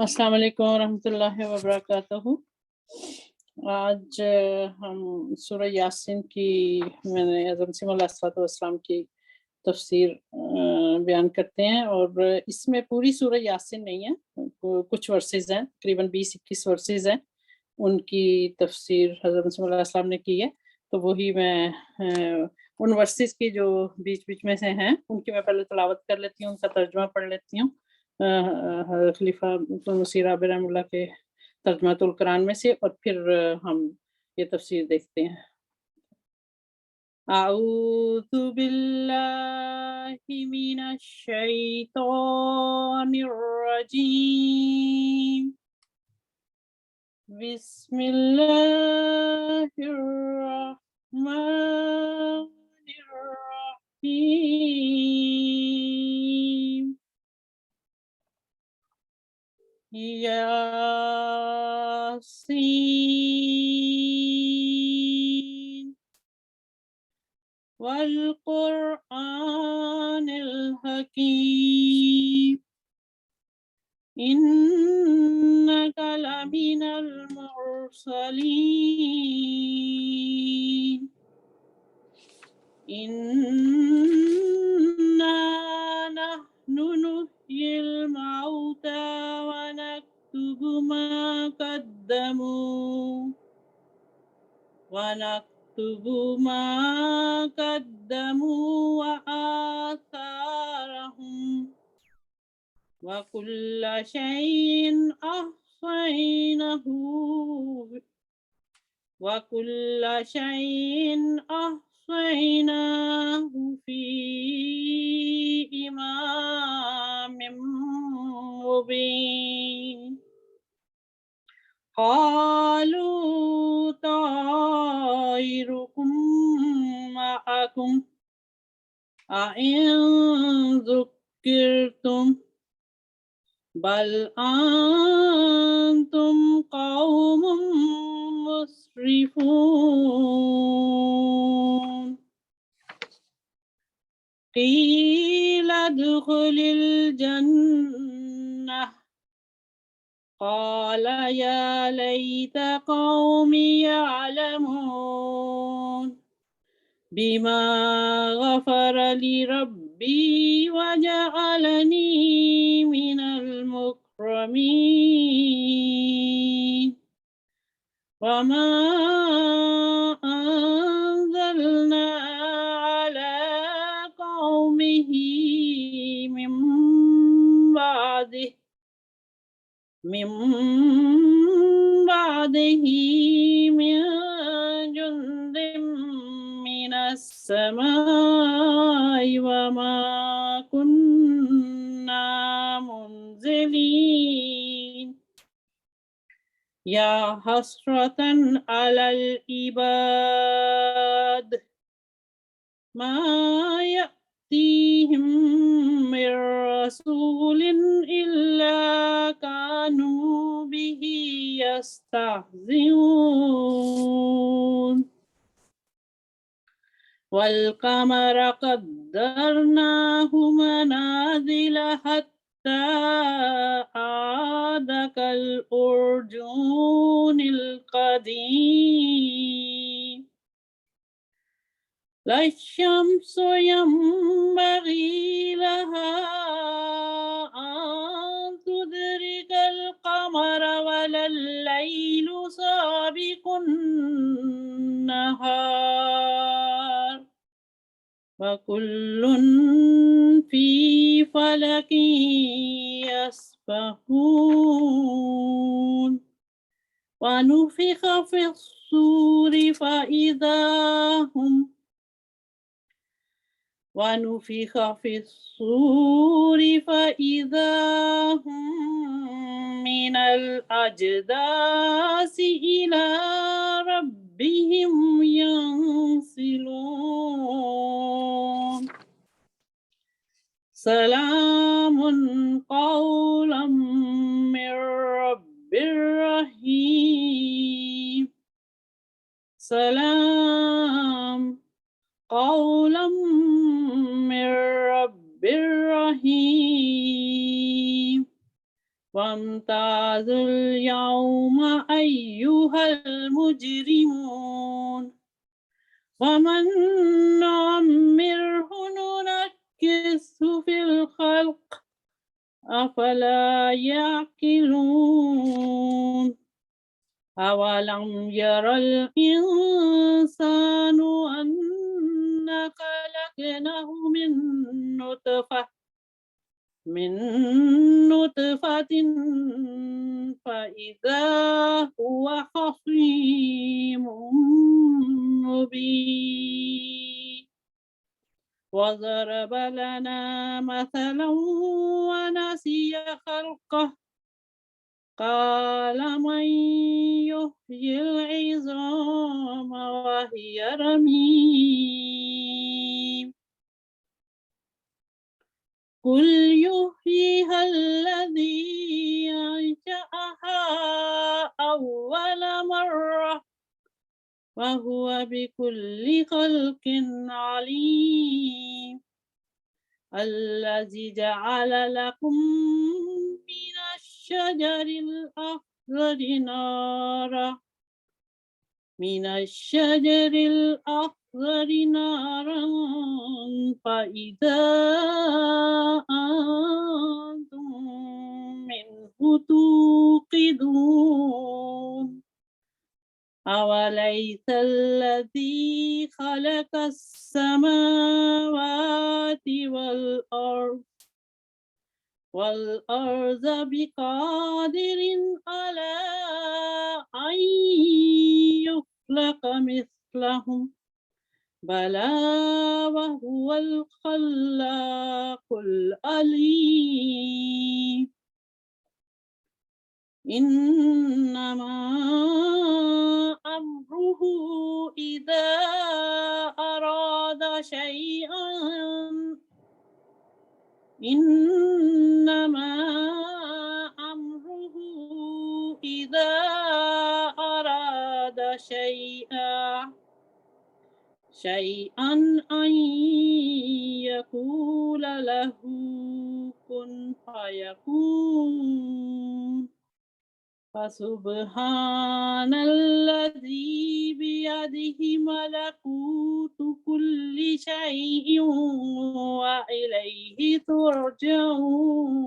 السلام علیکم ورحمۃ اللہ وبرکاتہ۔ آج ہم سورہ یاسین کی میں نے حضرت مسیح علیہ الصلوۃ والسلام کی تفسیر بیان کرتے ہیں، اور اس میں پوری سورہ یاسین نہیں ہے، کچھ ورسز ہیں، تقریباً 20-21 ورسز ہیں، ان کی تفسیر حضرت مسیح علیہ السلام نے کی ہے۔ تو وہی میں ان ورسز کی جو بیچ بیچ میں سے ہیں ان کی میں پہلے تلاوت کر لیتی ہوں، ان کا ترجمہ پڑھ لیتی ہوں خلیفہ مسیح رابع رحمہ اللہ کے ترجمۃ القرآن میں سے، اور پھر ہم یہ تفسیر دیکھتے ہیں۔ اعوذ باللہ من الشیطان الرجیم، بسم اللہ الرحمن الرحیم۔ یاسین والقرآن الحکیم، انک لمن المرسلین، انا نحن نحیی الموتى ونكتب ما قدموا وآثارهم، وكل شيء أحصيناه في إمام مبين۔ قالوا طائركم معكم أئن ذكرتم بل أنتم قوم مسرفون۔ قيل ادخل الجنة، قال يا ليت قومي يعلمون بما غفر لي ربي وجعلني من المكرمين، وما أنزلنا على قومه من بعده من جند من السماء وما كنا منزلين، يا حسرة على العباد ما يأتيهم من رسول إلا كانوا به يستهزئون، والقمر قدرناه منازل حتى عاد كالأرجون القديم، لا الشمس ينبغي لها أن تدرك القمر ولا الليل سابق النهار، وكل في فلك يسبحون، ونفخ في الصور فإذا هم من الأجداث إلى ربهم ينسلون، سلام قولا من رب رحيم، سلام قولا من رب رحيم، وامتازوا اليوم أيها المجرمون ومن نعمره ننكسه في الخلق أفلا يعقلون أولم ير الإنسان أنا خلقناه من نطفة فإذا هو خصيم مبين وضرب لنا مثلا ونسي خلقه قال من يحيي العظام وهي رميم قل يحييها الذي أنشأها أول مرة وهو بكل خلق عليم الذي جعل لكم من الشجر الأخضر نارا فإذا أنتم منه توقدون أوليس الذي خلق السماوات والأرض بقادر على أن يخلق مثلهم بلى وهو الخلاق العليم إنما أمره إذا أراد شيئا إنما أمره إذا أراد شيئا أن يقول له كن فيكون فسبحان الذي بيده ملكوت كل شيء وإليه ترجعون.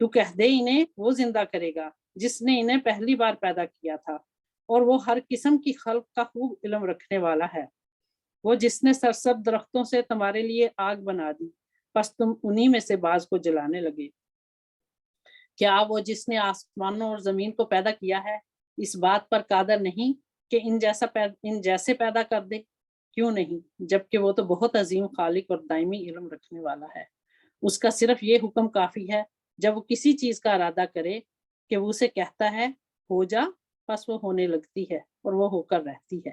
تو کہہ دے انہیں وہ زندہ کرے گا جس نے انہیں پہلی بار پیدا کیا تھا، اور وہ ہر قسم کی خلق کا خوب علم رکھنے والا ہے۔ وہ جس نے سرسبز درختوں سے تمہارے لیے آگ بنا دی، پس تم انہی میں سے بعض کو جلانے لگے۔ کیا وہ جس نے آسمانوں اور زمین کو پیدا کیا ہے اس بات پر قادر نہیں کہ ان جیسے پیدا کر دے؟ کیوں نہیں، جبکہ وہ تو بہت عظیم خالق اور دائمی علم رکھنے والا ہے۔ اس کا صرف یہ حکم کافی ہے جب وہ کسی چیز کا ارادہ کرے کہ وہ اسے کہتا ہے ہو جا، پس وہ ہونے لگتی ہے اور وہ ہو کر رہتی ہے۔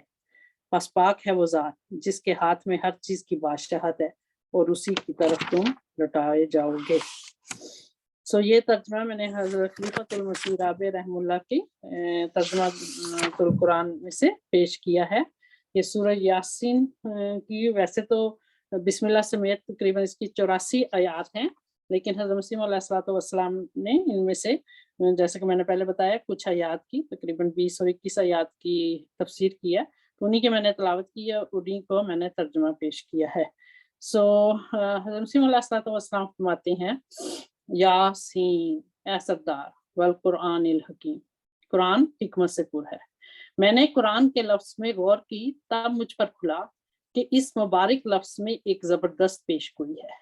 پس پاک ہے وہ ذات جس کے ہاتھ میں ہر چیز کی بادشاہت ہے اور اسی کی طرف تم لوٹائے جاؤ گے۔ یہ ترجمہ میں نے حضرت خلیفۃ المسیح رابع رحم اللہ کی ترجمہ القرآن میں سے پیش کیا ہے۔ یہ سورہ یاسین کی ویسے تو بسم اللہ سمیت تقریباً اس کی 84 آیات ہیں، لیکن حضرت مسیح علیہ الصلوۃ والسلام نے ان میں سے جیسے کہ میں نے پہلے بتایا کچھ آیات کی تقریباً 20 اور 21 آیات کی تفسیر کی ہے، تو انہی کے میں نے تلاوت کی ہے، انہی کو میں نے ترجمہ پیش کیا ہے۔ حضرت مسیح علیہ الصلوۃ والسلام فرماتے ہیں یاسین اے سردار والقرآن الحکیم، قرآن حکمت سے پر ہے۔ میں نے قرآن کے لفظ میں غور کی تب مجھ پر کھلا کہ اس مبارک لفظ میں ایک زبردست پیش گوئی ہے۔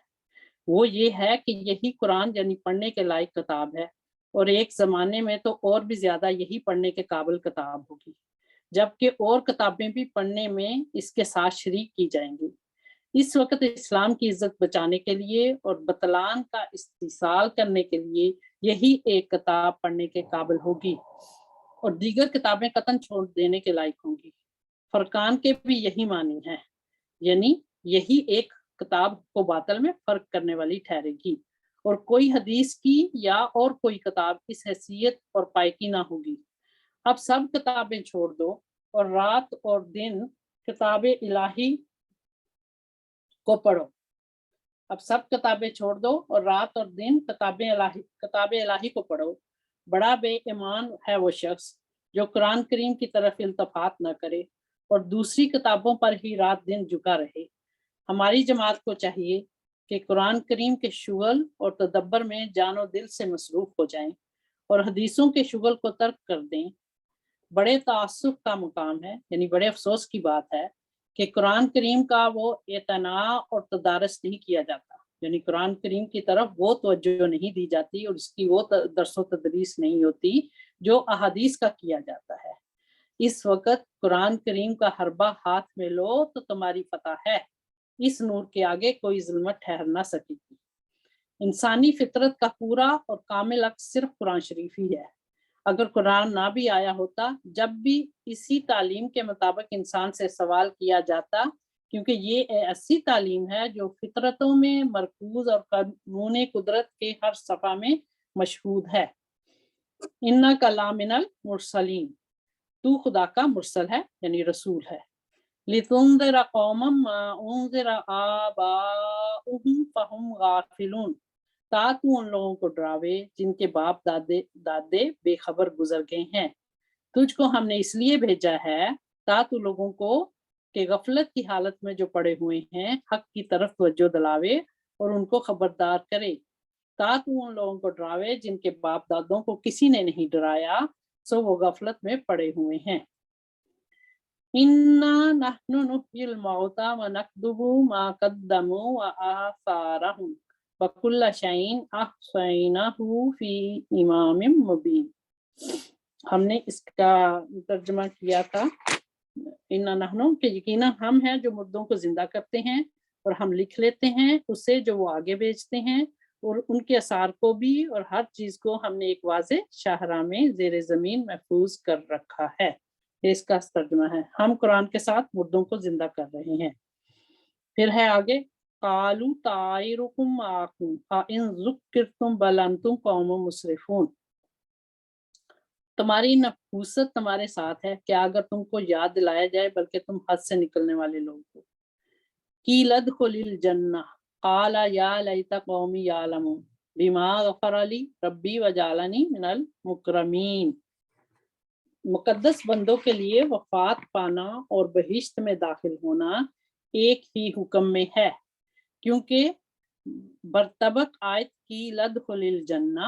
وہ یہ ہے کہ یہی قرآن یعنی پڑھنے کے لائق کتاب ہے، اور ایک زمانے میں تو اور بھی زیادہ یہی پڑھنے کے قابل کتاب ہوگی، جبکہ اور کتابیں بھی پڑھنے میں اس کے ساتھ شریک کی جائیں گی۔ اس وقت اسلام کی عزت بچانے کے لیے اور بطلان کا استحصال کرنے کے لیے یہی ایک کتاب پڑھنے کے قابل ہوگی، اور دیگر کتابیں قطعاً چھوڑ دینے کے لائق ہوں گی۔ فرقان کے بھی یہی معنی ہیں، یعنی یہی ایک کتاب کو باطل میں فرق کرنے والی ٹھہرے گی، اور کوئی حدیث کی یا اور کوئی کتاب اس حیثیت اور پائکی نہ ہوگی۔ اب سب کتابیں چھوڑ دو اور رات اور دن کتاب الہی کو پڑھو۔ اب سب کتابیں چھوڑ دو اور رات اور دن کتاب الہی کو پڑھو۔ بڑا بے ایمان ہے وہ شخص جو قرآن کریم کی طرف التفات نہ کرے اور دوسری کتابوں پر ہی رات دن جھکا رہے۔ ہماری جماعت کو چاہیے کہ قرآن کریم کے شغل اور تدبر میں جان و دل سے مصروف ہو جائیں اور حدیثوں کے شغل کو ترک کر دیں۔ بڑے تعصب کا مقام ہے، یعنی بڑے افسوس کی بات ہے کہ قرآن کریم کا وہ اعتناء اور تدارس نہیں کیا جاتا، یعنی قرآن کریم کی طرف وہ توجہ نہیں دی جاتی اور اس کی وہ درس و تدریس نہیں ہوتی جو احادیث کا کیا جاتا ہے۔ اس وقت قرآن کریم کا حربہ ہاتھ میں لو تو تمہاری فتح ہے، اس نور کے آگے کوئی ظلمت ٹھہر نہ سکے گی۔ انسانی فطرت کا پورا اور کامل عکس صرف قرآن شریف ہی ہے۔ اگر قرآن نہ بھی آیا ہوتا، جب بھی اسی تعلیم کے مطابق انسان سے سوال کیا جاتا، کیونکہ یہ ایسی تعلیم ہے جو فطرتوں میں مرکوز اور قانون قدرت کے ہر صفحہ میں مشہود ہے۔ اِنَّکَ لَمِنَ الْمُرْسَلِینَ، تو خدا کا مرسل ہے یعنی رسول ہے۔ لِتُنذِرَ قَوْمًا مَا أُنذِرَ آبَاؤُهُمْ فَهُمْ غَافِلُونَ، تا تو ان لوگوں کو ڈراوے جن کے باپ دادے بے خبر گزر گئے ہیں۔ تجھ کو ہم نے اس لیے بھیجا ہے تا تو لوگوں کو کہ غفلت کی حالت میں جو پڑے ہوئے ہیں حق کی طرف توجہ دلاوے اور ان کو خبردار کرے۔ تا تو ان لوگوں کو ڈراوے جن کے باپ دادوں کو کسی نے نہیں ڈرایا، سو وہ غفلت میں پڑے ہوئے ہیں۔ اِنَّا نَحْنُ نُحْيِي الْمَوْتَىٰ وَنَكْتُبُ مَا قَدَّمُوا وَآثَارَهُمْ وَكُلَّ شَيْءٍ أَحْصَيْنَاهُ فِي إِمَامٍ مُبِينٍ۔ ہم نے اس کا ترجمہ کیا تھا اِنَّا نَحْنُ کہ یقیناً ہم ہیں جو مردوں کو زندہ کرتے ہیں اور ہم لکھ لیتے ہیں اسے جو وہ آگے بھیجتے ہیں، اور ان کے آثار کو بھی اور ہر چیز کو ہم نے ایک واضح شاہراہ میں زیر زمین محفوظ کر رکھا ہے۔ یہ اس کا ترجمہ ہے، ہم قرآن کے ساتھ مردوں کو زندہ کر رہے ہیں۔ پھر ہے آگے قَالُوا طَائِرُكُم مَّعَكُمْ أَإِن ذُكِّرْتُم بَلْ أَنتُم قَوْمٌ مُسْرِفُونَ، تمہاری نفوست تمہارے ساتھ ہے، کیا اگر تم کو یاد دلایا جائے بلکہ تم حد سے نکلنے والے لوگ ہو۔ قِیلَ ادْخُلِ الْجَنَّةَ قَالَ یَا لَیتَ قَوْمِی یَعْلَمُونَ بِمَا غَفَرَ لِی رَبِّی وَجَعَلَنِی مِنَ الْمُکرَمِین۔ مقدس بندوں کے لیے وفات پانا اور بہشت میں داخل ہونا ایک ہی حکم میں ہے، کیونکہ برطبق آیت کی لدخل الجنہ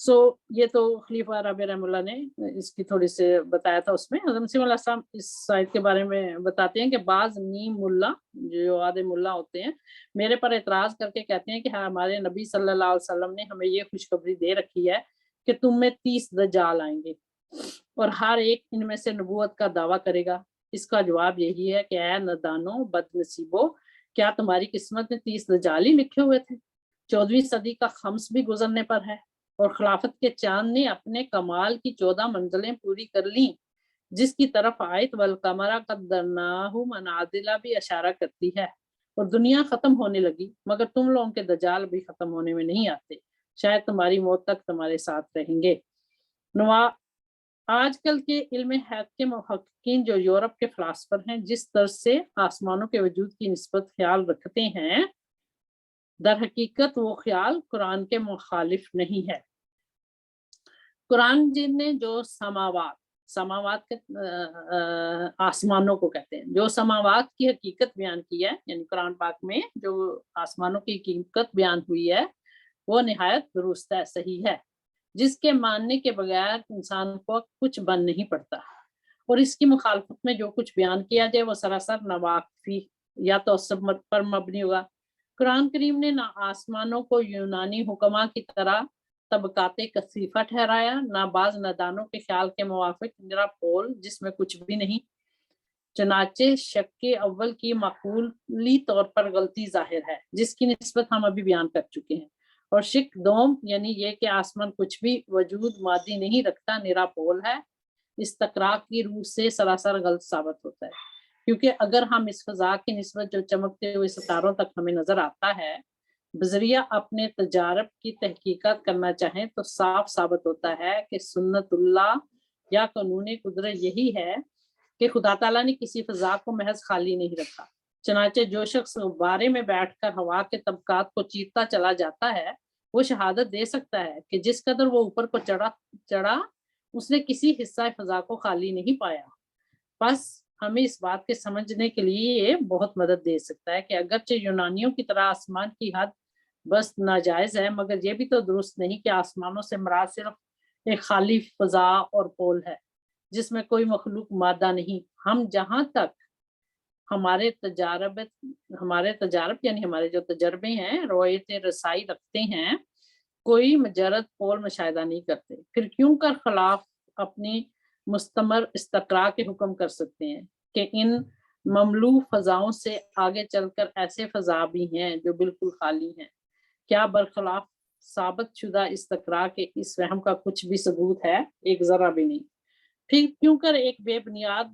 یہ تو خلیفہ رابع رحمہ اللہ نے اس کی تھوڑی سے بتایا تھا اس میں. حضرت مسیح علیہ السلام اس آیت کے بارے میں بتاتے ہیں کہ بعض نیم ملا جو آدھے ملا ہوتے ہیں میرے پر اعتراض کر کے کہتے ہیں کہ ہمارے نبی صلی اللہ علیہ وسلم نے ہمیں یہ خوشخبری دے رکھی ہے کہ تم میں 30 دجال آئیں گے اور ہر ایک ان میں سے نبوت کا دعویٰ کرے گا. اس کا جواب یہی ہے کہ اے ندانو بد نصیبو، کیا تمہاری قسمت میں 30 دجال ہی لکھے ہوئے تھے؟ 14ویں صدی کا خمس بھی گزرنے پر ہے اور خلافت کے چاند نے اپنے کمال کی 14 منزلیں پوری کر لیں، جس کی طرف آیت والقمر قدرناہ منازل بھی اشارہ کرتی ہے. اور دنیا ختم ہونے لگی مگر تم لوگوں کے دجال بھی ختم ہونے میں نہیں آتے، شاید تمہاری موت تک تمہارے ساتھ رہیں گے. آج کل کے علم حیات کے محققین جو یورپ کے فلاسفر ہیں جس طرح سے آسمانوں کے وجود کی نسبت خیال رکھتے ہیں، در حقیقت وہ خیال قرآن کے مخالف نہیں ہے. قرآن جن نے جو سماوات کے آسمانوں کو کہتے ہیں، جو سماوات کی حقیقت بیان کی ہے، یعنی قرآن پاک میں جو آسمانوں کی حقیقت بیان ہوئی ہے وہ نہایت درست ہے، صحیح ہے، جس کے ماننے کے بغیر انسان کو کچھ بن نہیں پڑتا. اور اس کی مخالفت میں جو کچھ بیان کیا جائے وہ سراسر ناواقفی یا تعصب پر مبنی ہوگا. قرآن کریم نے نہ آسمانوں کو یونانی حکماں کی طرح طبقات کثیفہ ٹھہرایا، نہ بعض ندانوں کے خیال کے موافق نرا پول جس میں کچھ بھی نہیں. چنانچہ شک اول کی معقولی طور پر غلطی ظاہر ہے جس کی نسبت ہم ابھی بیان کر چکے ہیں، اور شک دوم یعنی یہ کہ آسمان کچھ بھی وجود مادی نہیں رکھتا نرا پول ہے، استقراء کی روح سے سراسر غلط ثابت ہوتا ہے. کیونکہ اگر ہم اس فضا کی نسبت جو چمکتے ہوئے ستاروں تک ہمیں نظر آتا ہے بذریعہ اپنے تجارب کی تحقیقات کرنا چاہیں تو صاف ثابت ہوتا ہے کہ سنت اللہ یا قانون قدرت یہی ہے کہ خدا تعالیٰ نے کسی فضا کو محض خالی نہیں رکھا. چنانچہ جو شخص غبارے میں بیٹھ کر ہوا کے طبقات کو چیرتا چلا جاتا ہے وہ شہادت دے سکتا ہے کہ جس قدر وہ اوپر کو چڑھا اس نے کسی حصہ فضا کو خالی نہیں پایا. بس ہمیں اس بات کے سمجھنے کے لیے یہ بہت مدد دے سکتا ہے کہ اگرچہ یونانیوں کی طرح آسمان کی حد بس ناجائز ہے مگر یہ بھی تو درست نہیں کہ آسمانوں سے مراد صرف ایک خالی فضا اور پول ہے جس میں کوئی مخلوق مادہ نہیں. ہم جہاں تک ہمارے تجارب یعنی ہمارے جو تجربے ہیں رویت رسائی رکھتے ہیں کوئی مجرد پول مشاہدہ نہیں کرتے، پھر کیوں کر خلاف اپنی مستمر استقراء کے حکم کر سکتے ہیں کہ ان مملو فضاؤں سے آگے چل کر ایسے فضا بھی ہیں جو بالکل خالی ہیں. کیا برخلاف ثابت شدہ استقراء کے اس وہم کا کچھ بھی ثبوت ہے؟ ایک ذرہ بھی نہیں. پھر کیوں کر ایک بے بنیاد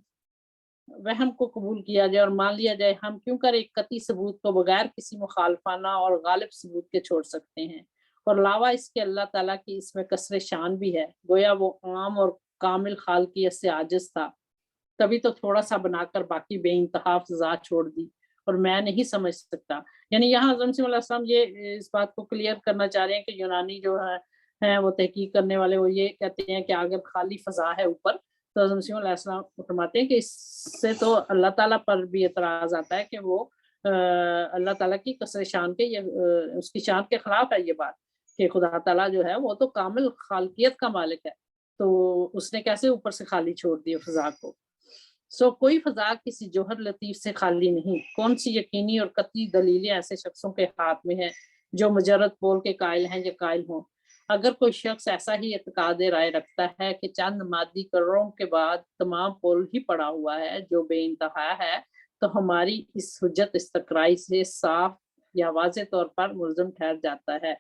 وہم کو قبول کیا جائے اور مان لیا جائے؟ ہم کیوں کر ایک قطعی ثبوت کو بغیر کسی مخالفانہ اور غالب ثبوت کے چھوڑ سکتے ہیں؟ اور علاوہ اس کے اللہ تعالیٰ کی اس میں کثر شان بھی ہے، گویا وہ عام اور کامل خالقیت سے عاجز تھا، تبھی تو تھوڑا سا بنا کر باقی بے انتہا فضا چھوڑ دی. اور میں نہیں سمجھ سکتا، یعنی یہاں حضرت مسیح علیہ السلام یہ اس بات کو کلیئر کرنا چاہ رہے ہیں کہ یونانی جو ہیں وہ تحقیق کرنے والے وہ یہ کہتے ہیں کہ اگر خالی فضا ہے اوپر تو حضرت مسیح علیہ السلام فرماتے ہیں کہ اس سے تو اللہ تعالیٰ پر بھی اعتراض آتا ہے کہ وہ اللہ تعالیٰ کی کثر شان کے اس کی شان کے خلاف ہے یہ بات کہ خدا تعالیٰ جو ہے وہ تو کامل خالقیت کا مالک ہے، تو اس نے کیسے اوپر سے خالی چھوڑ دی فضا کو. کوئی فضا کسی جوہر لطیف سے خالی نہیں. کون سی یقینی اور قطعی دلیلیں ایسے شخصوں کے ہاتھ میں ہیں جو مجرد پول کے قائل ہیں یا قائل ہوں؟ اگر کوئی شخص ایسا ہی اعتقاد رائے رکھتا ہے کہ چند مادی کروڑوں کے بعد تمام پول ہی پڑا ہوا ہے جو بے انتہا ہے تو ہماری اس حجت استقرائی سے صاف یا واضح طور پر ملزم ٹھہر جاتا ہے.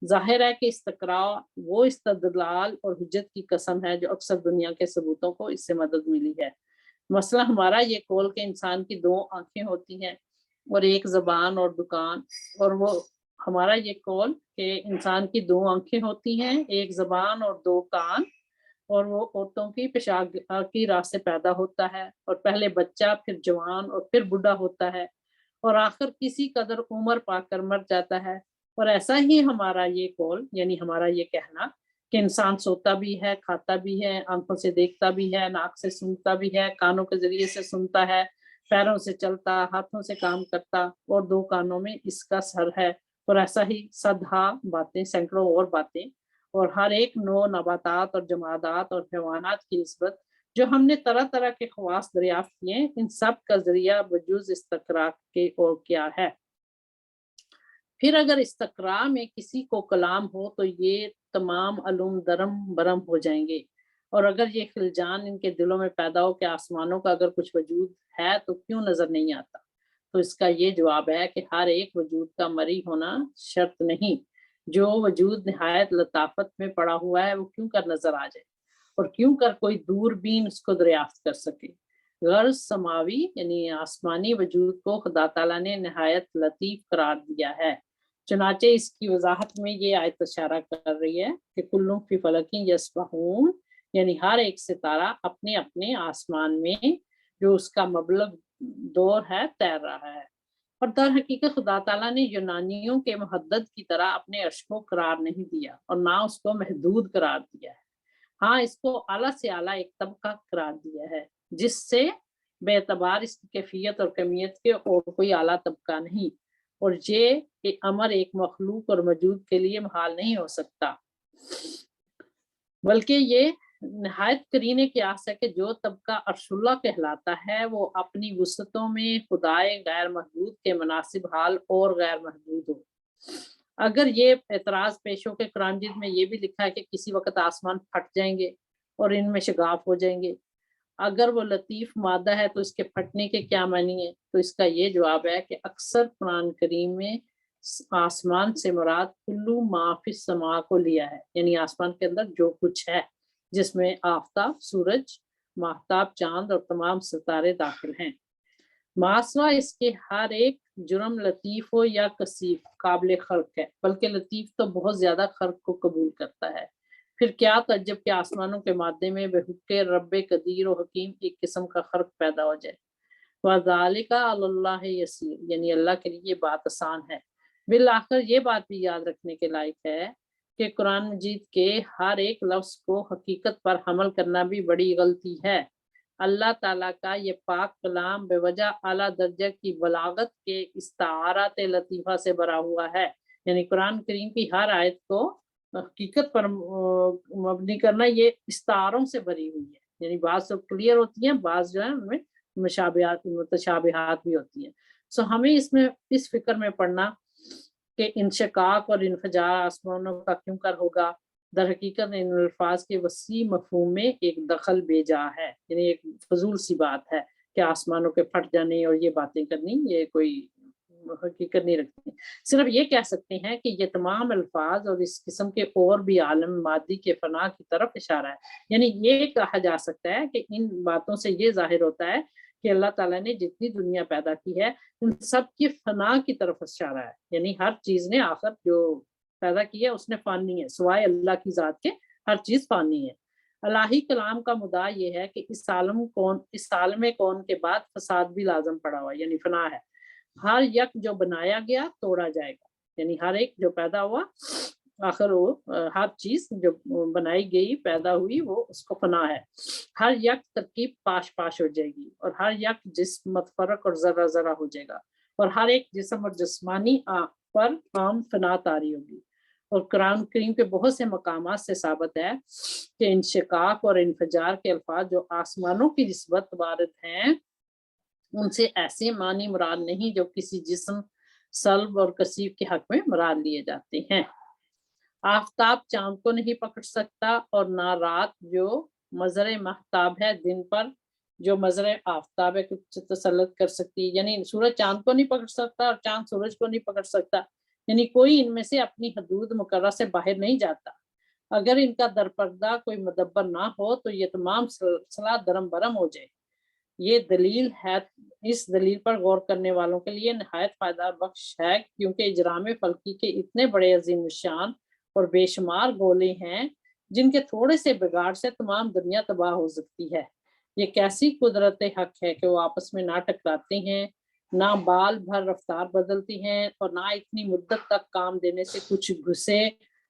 ظاہر ہے کہ استقراء وہ استدلال اور حجت کی قسم ہے جو اکثر دنیا کے ثبوتوں کو اس سے مدد ملی ہے. مسئلہ ہمارا یہ قول کہ انسان کی 2 آنکھیں ہوتی ہیں اور ایک زبان اور دکان، اور وہ ہمارا یہ قول کہ انسان کی 2 آنکھیں ہوتی ہیں، ایک زبان اور 2 کان، اور وہ عورتوں کی پیشاب کی راہ سے پیدا ہوتا ہے اور پہلے بچہ پھر جوان اور پھر بوڑھا ہوتا ہے اور آخر کسی قدر عمر پا کر مر جاتا ہے. اور ایسا ہی ہمارا یہ قول یعنی ہمارا یہ کہنا کہ انسان سوتا بھی ہے، کھاتا بھی ہے، آنکھوں سے دیکھتا بھی ہے، ناک سے سونگھتا بھی ہے، کانوں کے ذریعے سے سنتا ہے، پیروں سے چلتا، ہاتھوں سے کام کرتا اور 2 کانوں میں اس کا سر ہے، اور ایسا ہی صدہا باتیں، سینکڑوں اور باتیں اور ہر ایک نو نباتات اور جمادات اور حیوانات کی نسبت جو ہم نے طرح طرح کے خواص دریافت کیے، ان سب کا ذریعہ بجز استقراء کے اور کیا ہے؟ پھر اگر استقراء میں کسی کو کلام ہو تو یہ تمام علوم درم برم ہو جائیں گے، اور اگر یہ خلجان ان کے دلوں میں پیدا ہو کہ آسمانوں کا اگر کچھ وجود ہے تو کیوں نظر نہیں آتا، تو اس کا یہ جواب ہے کہ ہر ایک وجود کا مری ہونا شرط نہیں، جو وجود نہایت لطافت میں پڑا ہوا ہے وہ کیوں کر نظر آ جائے، اور کیوں کر کوئی دوربین اس کو دریافت کر سکے۔ غرض سماوی یعنی آسمانی وجود کو خدا تعالیٰ نے نہایت لطیف قرار دیا ہے۔ چنانچہ اس کی وضاحت میں یہ آیت اشارہ کر رہی ہے کہ کلوں فی فلکی یسبحون، یعنی ہر ایک ستارہ اپنے اپنے آسمان میں جو اس کا مبلغ دور ہے تیر رہا ہے، اور در حقیقت خدا تعالیٰ نے یونانیوں کے محدد کی طرح اپنے عرش کو قرار نہیں دیا اور نہ اس کو محدود قرار دیا ہے، ہاں اس کو اعلیٰ سے اعلیٰ ایک طبقہ قرار دیا ہے جس سے بے اعتبار اس کی کیفیت اور کمیت کے اور کوئی اعلیٰ طبقہ نہیں، اور یہ امر ایک مخلوق اور موجود کے لیے محال نہیں ہو سکتا، بلکہ یہ نہایت قرینے قیاس ہے کہ جو طبقہ عرش اللہ کہلاتا ہے وہ اپنی وسعتوں میں خدائے غیر محدود کے مناسب حال اور غیر محدود ہو۔ اگر یہ اعتراض پیش ہو کہ قرآن مجید میں یہ بھی لکھا ہے کہ کسی وقت آسمان پھٹ جائیں گے اور ان میں شگاف ہو جائیں گے، اگر وہ لطیف مادہ ہے تو اس کے پھٹنے کے کیا معنی ہے، تو اس کا یہ جواب ہے کہ اکثر قرآن کریم میں آسمان سے مراد کلو ما فی السماء کو لیا ہے، یعنی آسمان کے اندر جو کچھ ہے جس میں آفتاب، سورج، ماہتاب، چاند اور تمام ستارے داخل ہیں، ماسوا اس کے ہر ایک جرم لطیف ہو یا کثیف قابل خرق ہے، بلکہ لطیف تو بہت زیادہ خرق کو قبول کرتا ہے۔ پھر کیا تعجب کہ آسمانوں کے مادے میں بحق رب قدیر و حکیم ایک قسم کا خرق پیدا ہو جائے۔ وَذَلِكَ عَلَى اللَّهِ يَسِيرٌ، یعنی اللہ کے لیے یہ بات آسان ہے۔ بالآخر یہ بات بھی یاد رکھنے کے لائق ہے کہ قرآن مجید کے ہر ایک لفظ کو حقیقت پر حمل کرنا بھی بڑی غلطی ہے۔ اللہ تعالیٰ کا یہ پاک کلام بے وجہ اعلیٰ درجہ کی بلاغت کے استعارات لطیفہ سے بھرا ہوا ہے، یعنی قرآن کریم کی ہر آیت کو حقیقت پر مبنی کرنا یہ استعاروں سے بھری ہوئی ہے، یعنی بعض تو کلیئر ہوتی ہیں، بعض جو ہے ان میں متشابہات بھی ہوتی ہیں۔ سو ہمیں اس میں اس فکر میں پڑھنا کہ انشقاق اور انفجار آسمانوں کا کیوں کر ہوگا، در حقیقت ان الفاظ کے وسیع مفہوم میں ایک دخل بے جا ہے، یعنی ایک فضول سی بات ہے کہ آسمانوں کے پھٹ جانے اور یہ باتیں کرنی یہ کوئی حقیقت نہیں رکھتی۔ صرف یہ کہہ سکتے ہیں کہ یہ تمام الفاظ اور اس قسم کے اور بھی عالم مادی کے فنا کی طرف اشارہ ہے، یعنی یہ کہا جا سکتا ہے کہ ان باتوں سے یہ ظاہر ہوتا ہے کہ اللہ تعالیٰ نے جتنی دنیا پیدا کی ہے ان سب کی فنا کی طرف اشارہ ہے، یعنی ہر چیز نے آخر جو پیدا کی ہے اس نے فانی ہے، سوائے اللہ کی ذات کے ہر چیز فانی ہے۔ الہی کلام کا مدعا یہ ہے کہ اس عالم کون کے بعد فساد بھی لازم پڑا ہوا ہے، یعنی فنا ہے، ہر یک جو بنایا گیا توڑا جائے گا، یعنی ہر ایک جو پیدا ہوا آخر وہ ہر چیز جو بنائی گئی پیدا ہوئی وہ اس کو فنا ہے، ہر یک ترکیب پاش پاش ہو جائے گی، اور ہر یک جسم متفرق اور ذرہ ذرہ ہو جائے گا، اور ہر ایک جسم اور جسمانی پر عام فنا طاری ہوگی۔ اور قرآن کریم کے بہت سے مقامات سے ثابت ہے کہ انشقاق اور انفجار کے الفاظ جو آسمانوں کی نسبت وارد ہیں ان سے ایسے معنی مراد نہیں جو کسی جسم، صلب اور کثیف کے حق میں مراد لیے جاتے ہیں۔ آفتاب چاند کو نہیں پکڑ سکتا، اور نہ رات جو مظہر مہتاب ہے دن پر جو مظہر آفتاب ہے کچھ تسلط کر سکتی، یعنی سورج چاند کو نہیں پکڑ سکتا اور چاند سورج کو نہیں پکڑ سکتا، یعنی کوئی ان میں سے اپنی حدود مقررہ سے باہر نہیں جاتا۔ اگر ان کا درپردہ کوئی مدبر نہ ہو تو یہ تمام سلسلہ درم برم ہو جائے۔ یہ دلیل ہے، اس دلیل پر غور کرنے والوں کے لیے نہایت فائدہ بخش ہے، کیونکہ اجرام فلکی کے اتنے بڑے عظیم الشان اور بے شمار گولے ہیں جن کے تھوڑے سے بگاڑ سے تمام دنیا تباہ ہو سکتی ہے۔ یہ کیسی قدرت حق ہے کہ وہ آپس میں نہ ٹکراتے ہیں، نہ بال بھر رفتار بدلتی ہیں، اور نہ اتنی مدت تک کام دینے سے کچھ گھسے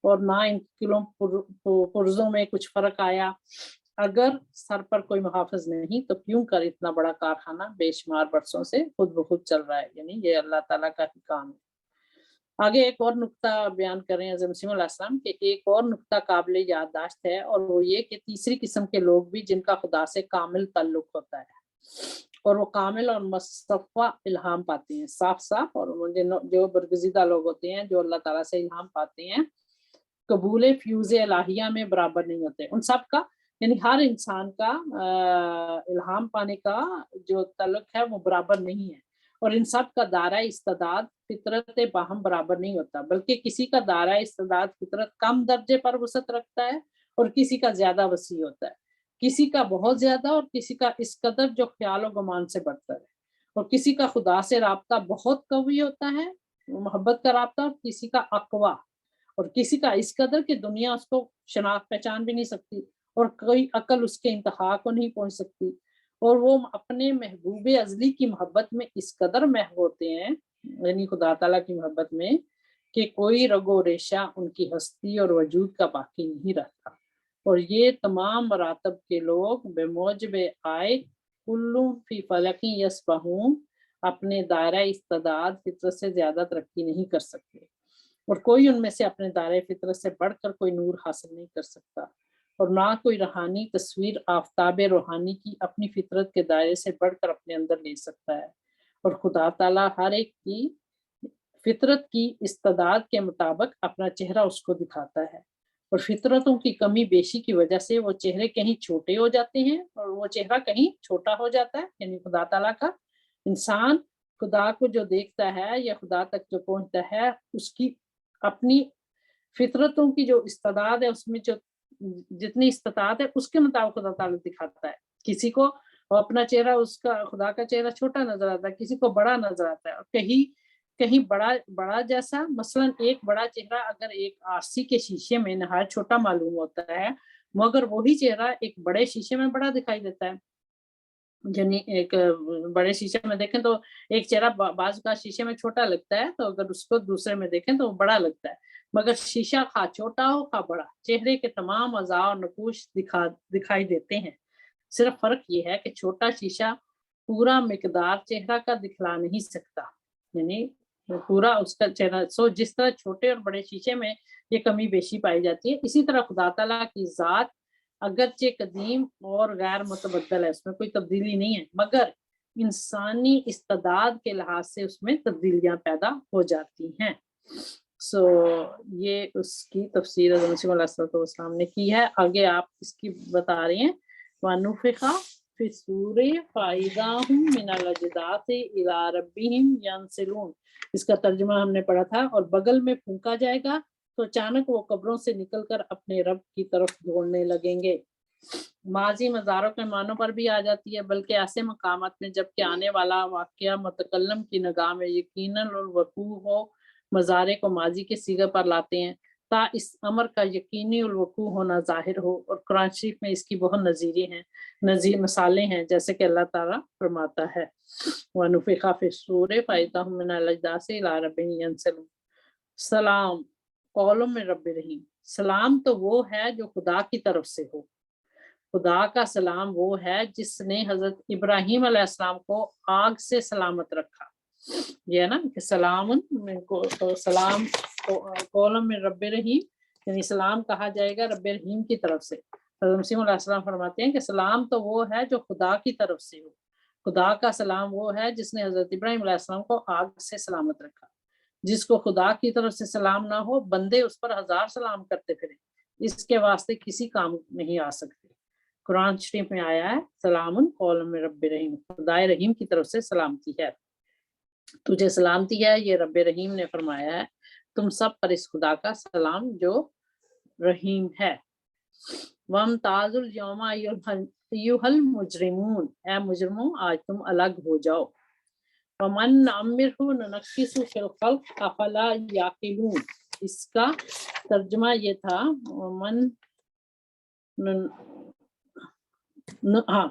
اور نہ ان کلوں پرزوں میں کچھ فرق آیا۔ اگر سر پر کوئی محافظ نہیں تو کیوں کر اتنا بڑا کارخانہ بے شمار برسوں سے خود بخود چل رہا ہے، یعنی یہ اللہ تعالیٰ کا ہی کام ہے۔ آگے ایک اور نقطہ بیان کر رہے ہیں حضرت مسیح علیہ السلام کہ ایک اور نقطہ قابل یادداشت ہے، اور وہ یہ کہ تیسری قسم کے لوگ بھی جن کا خدا سے کامل تعلق ہوتا ہے اور وہ کامل اور مصطفیٰ الہام پاتے ہیں، صاف صاف، اور جو برگزیدہ لوگ ہوتے ہیں جو اللہ تعالیٰ سے الہام پاتے ہیں، قبول فیوز الہیہ میں برابر نہیں ہوتے۔ ان سب کا یعنی ہر انسان کا الہام پانے کا جو تعلق ہے وہ برابر نہیں ہے، اور ان سب کا دائرہ استعداد فطرت باہم برابر نہیں ہوتا، بلکہ کسی کا دائرہ استعداد فطرت کم درجے پر وسعت رکھتا ہے اور کسی کا زیادہ وسیع ہوتا ہے، کسی کا بہت زیادہ اور کسی کا اس قدر جو خیال و گمان سے بڑھتا ہے، اور کسی کا خدا سے رابطہ بہت قوی ہوتا ہے، محبت کا رابطہ، اور کسی کا اقوا، اور کسی کا اس قدر کہ دنیا اس کو شناخت پہچان بھی نہیں سکتی اور کوئی عقل اس کے انتہا کو نہیں پہنچ سکتی، اور وہ اپنے محبوب ازلی کی محبت میں اس قدر محو ہوتے ہیں، یعنی خدا تعالیٰ کی محبت میں، کہ کوئی رگ و ریشہ ان کی ہستی اور وجود کا باقی نہیں رہتا، اور یہ تمام مراتب کے لوگ بے موجب آئے کلو فی فلکی یسبحون اپنے دائرہ استعداد فطرت سے زیادہ ترقی نہیں کر سکتے، اور کوئی ان میں سے اپنے دائرہ فطرت سے بڑھ کر کوئی نور حاصل نہیں کر سکتا، اور نہ کوئی روحانی تصویر آفتاب روحانی کی اپنی فطرت کے دائرے سے بڑھ کر اپنے اندر لے سکتا ہے، اور خدا تعالیٰ ہر ایک کی فطرت کی استعداد کے مطابق اپنا چہرہ اس کو دکھاتا ہے، اور فطرتوں کی کمی بیشی کی وجہ سے وہ چہرے کہیں چھوٹے ہو جاتے ہیں اور وہ چہرہ کہیں چھوٹا ہو جاتا ہے، یعنی خدا تعالیٰ کا انسان خدا کو جو دیکھتا ہے یا خدا تک جو پہنچتا ہے اس کی اپنی فطرتوں کی جو استعداد ہے، اس میں جو جتنی استطاعت ہے اس کے مطابق خدا تعالیٰ دکھاتا ہے، کسی کو اپنا چہرہ اس کا خدا کا چہرہ چھوٹا نظر آتا ہے، کسی کو بڑا نظر آتا ہے، اور کہیں بڑا جیسا، مثلا ایک بڑا چہرہ اگر ایک آرسی کے شیشے میں نہایت چھوٹا معلوم ہوتا ہے، مگر وہی چہرہ ایک بڑے شیشے میں بڑا دکھائی دیتا ہے، یعنی ایک بڑے شیشے میں دیکھیں تو ایک چہرہ بعض کا شیشے میں چھوٹا لگتا ہے، تو اگر اس کو دوسرے میں دیکھیں تو وہ بڑا لگتا ہے، مگر شیشہ خواہ چھوٹا ہو خواہ بڑا، چہرے کے تمام اعضاء اور نقوش دکھائی دیتے ہیں، صرف فرق یہ ہے کہ چھوٹا شیشہ پورا مقدار چہرہ کا دکھلا نہیں سکتا، یعنی پورا اس کا چہرہ جس طرح چھوٹے اور بڑے شیشے میں یہ کمی بیشی پائی جاتی ہے، اسی طرح خدا تعالیٰ کی ذات اگرچہ قدیم اور غیر متبدل ہے، اس میں کوئی تبدیلی نہیں ہے، مگر انسانی استعداد کے لحاظ سے اس میں تبدیلیاں پیدا ہو جاتی ہیں۔ یہ اس کی تفسیر حضرت مسیح علیہ السلام نے کی ہے۔ آگے آپ اس کی بتا رہے ہیں وَنُفِخَ فِي الصُّورِ فَإِذَا هُم مِّنَ الْأَجْدَاثِ إِلَىٰ رَبِّهِمْ يَنسِلُونَ، اس کا ترجمہ ہم نے پڑھا تھا، اور بغل میں پھونکا جائے گا تو اچانک وہ قبروں سے نکل کر اپنے رب کی طرف دوڑنے لگیں گے۔ ماضی مزاروں کے معنوں پر بھی آ جاتی ہے، بلکہ ایسے مقامات میں جب کہ آنے والا واقعہ متکلم کی نگاہ میں یقیناً اور وقوع ہو، مزارے کو ماضی کے صیغے پر لاتے ہیں تا اس امر کا یقینی الوقوع ہونا ظاہر ہو، اور قرآن شریف میں اس کی بہت نظیر مثالیں ہیں، جیسے کہ اللہ تعالیٰ فرماتا ہے وَنُفِخَ فِي الصُّورِ فَإِذَا هُم مِّنَ الْأَجْدَاثِ إِلَىٰ رَبِّهِمْ يَنسِلُونَ۔ سلام قول من رب رحیم، سلام تو وہ ہے جو خدا کی طرف سے ہو، خدا کا سلام وہ ہے جس نے حضرت ابراہیم علیہ السلام کو آگ سے سلامت رکھا، یہ ہے نا کہ سلام قول من رب رحیم، یعنی سلام کہا جائے گا رب رحیم کی طرف سے۔ حضرت مسیح علیہ السلام فرماتے ہیں کہ سلام تو وہ ہے جو خدا کی طرف سے ہو، خدا کا سلام وہ ہے جس نے حضرت ابراہیم علیہ السلام کو آگ سے سلامت رکھا، جس کو خدا کی طرف سے سلام نہ ہو بندے اس پر ہزار سلام کرتے پھریں، اس کے واسطے کسی کام نہیں آ سکتے۔ قرآن شریف میں آیا ہے سلام قول من رب رحیم، خدا رحیم کی طرف سے سلامتی ہے، تجھے سلامتی ہے، یہ رب رحیم نے فرمایا ہے، تم سب پر اس خدا کا سلام جو رحیم ہے۔ وَامْتَازُوا الْيَوْمَ أَيُّهَا الْمُجْرِمُونَ، اے مجرموں آج تم الگ ہو جاؤ۔ وَمَن نُعَمِّرْهُ نُنَكِّسْهُ فِي الْخَلْقِ أَفَلَا يَعْقِلُونَ، اس کا ترجمہ یہ تھا